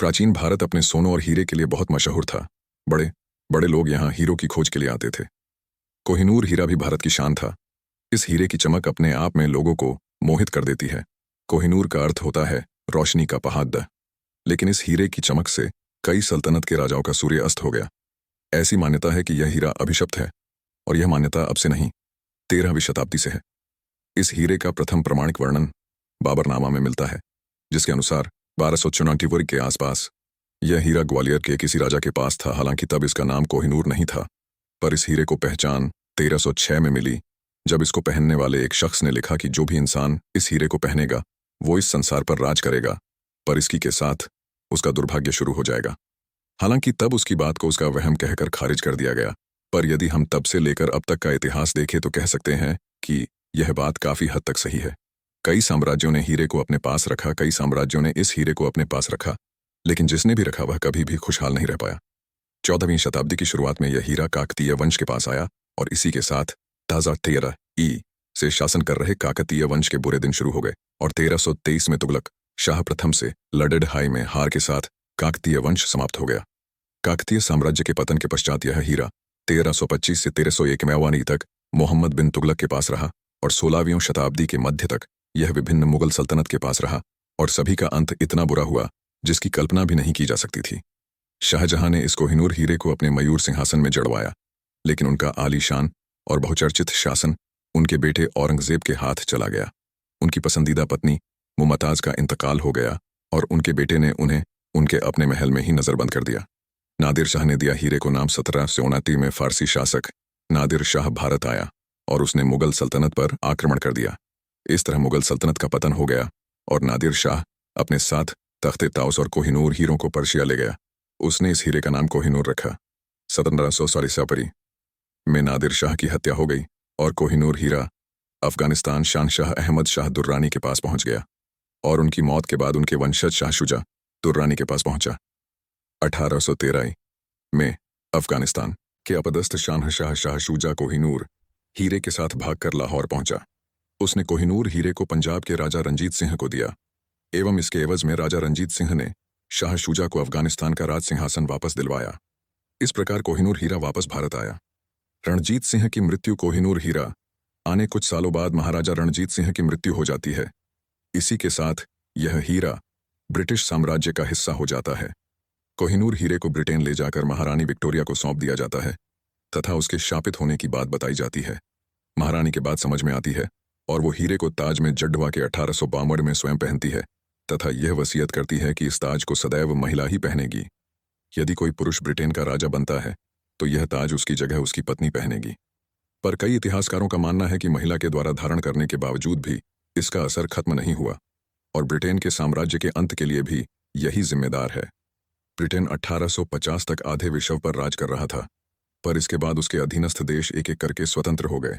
प्राचीन भारत अपने सोनों और हीरे के लिए बहुत मशहूर था। बड़े बड़े लोग यहाँ हीरो की खोज के लिए आते थे। कोहिनूर हीरा भी भारत की शान था। इस हीरे की चमक अपने आप में लोगों को मोहित कर देती है। कोहिनूर का अर्थ होता है रोशनी का पहाड़। लेकिन इस हीरे की चमक से कई सल्तनत के राजाओं का सूर्य अस्त हो गया। ऐसी मान्यता है कि यह हीरा अभिशप्त है, और यह मान्यता अब से नहीं, 13वीं शताब्दी से है। इस हीरे का प्रथम प्रमाणिक वर्णन बाबरनामा में मिलता है, जिसके अनुसार 1294 के आसपास यह हीरा ग्वालियर के किसी राजा के पास था। हालांकि तब इसका नाम कोहिनूर नहीं था, पर इस हीरे को पहचान 1306 में मिली, जब इसको पहनने वाले एक शख्स ने लिखा कि जो भी इंसान इस हीरे को पहनेगा वो इस संसार पर राज करेगा, पर इसकी के साथ उसका दुर्भाग्य शुरू हो जाएगा। हालांकि तब उसकी बात को उसका वहम कहकर खारिज कर दिया गया, पर यदि हम तब से लेकर अब तक का इतिहास देखें तो कह सकते हैं कि यह बात काफी हद तक सही है। कई साम्राज्यों ने हीरे को अपने पास रखा, कई साम्राज्यों ने इस हीरे को अपने पास रखा, लेकिन जिसने भी रखा वह कभी भी खुशहाल नहीं रह पाया। 14वीं शताब्दी की शुरुआत में यह हीरा काकतीय वंश के पास आया, और इसी के साथ ताजा 13 से शासन कर रहे काकतीय वंश के बुरे दिन शुरू हो गए, और 1323 में तुगलक शाह प्रथम से लड़ाई में हार के साथ काकतीय वंश समाप्त हो गया। काकतीय साम्राज्य के पतन के पश्चात यह हीरा 1325 से 1301 तक मोहम्मद बिन तुगलक के पास रहा, और 16वीं शताब्दी के मध्य तक यह विभिन्न मुगल सल्तनत के पास रहा, और सभी का अंत इतना बुरा हुआ जिसकी कल्पना भी नहीं की जा सकती थी। शाहजहां ने इस कोहिनूर हीरे को अपने मयूर सिंहासन में जड़वाया, लेकिन उनका आलीशान और बहुचर्चित शासन उनके बेटे औरंगजेब के हाथ चला गया। उनकी पसंदीदा पत्नी मुमताज का इंतकाल हो गया, और उनके बेटे ने उन्हें उनके अपने महल में ही नजरबंद कर दिया। नादिर शाह ने दिया हीरे को नाम। 1729 में फारसी शासक नादिर शाह भारत आया, और उसने मुगल सल्तनत पर आक्रमण कर दिया। इस तरह मुगल सल्तनत का पतन हो गया, और नादिर शाह अपने साथ तख्ते ताउस और कोहिनूर हीरों को पर्शिया ले गया। उसने इस हीरे का नाम कोहिनूर रखा। 1700 में नादिर शाह की हत्या हो गई, और कोहिनूर हीरा अफगानिस्तान शहंशाह अहमद शाह दुर्रानी के पास पहुंच गया, और उनकी मौत के बाद उनके वंशज शाह शुजा दुर्रानी के पास पहुंचा। 1813 में अफगानिस्तान के अपदस्थ शहंशाह शाह शुजा कोहिनूर हीरे के साथ भागकर लाहौर पहुंचा। उसने कोहिनूर हीरे को पंजाब के राजा रंजीत सिंह को दिया, एवं इसके एवज में राजा रंजीत सिंह ने शाह शुजा को अफगानिस्तान का राज सिंहासन वापस दिलवाया। इस प्रकार कोहिनूर हीरा वापस भारत आया। रणजीत सिंह की मृत्यु। कोहिनूर हीरा आने कुछ सालों बाद महाराजा रणजीत सिंह की मृत्यु हो जाती है। इसी के साथ यह हीरा ब्रिटिश साम्राज्य का हिस्सा हो जाता है। कोहिनूर हीरे को ब्रिटेन ले जाकर महारानी विक्टोरिया को सौंप दिया जाता है, तथा उसके शापित होने की बात बताई जाती है। महारानी के बाद समझ में आती है, और वो हीरे को ताज में जड़वा के 1852 में स्वयं पहनती है, तथा यह वसीयत करती है कि इस ताज को सदैव महिला ही पहनेगी। यदि कोई पुरुष ब्रिटेन का राजा बनता है तो यह ताज उसकी जगह उसकी पत्नी पहनेगी। पर कई इतिहासकारों का मानना है कि महिला के द्वारा धारण करने के बावजूद भी इसका असर खत्म नहीं हुआ, और ब्रिटेन के साम्राज्य के अंत के लिए भी यही जिम्मेदार है। ब्रिटेन 1850 तक आधे विश्व पर राज कर रहा था, पर इसके बाद उसके अधीनस्थ देश एक एक करके स्वतंत्र हो गए।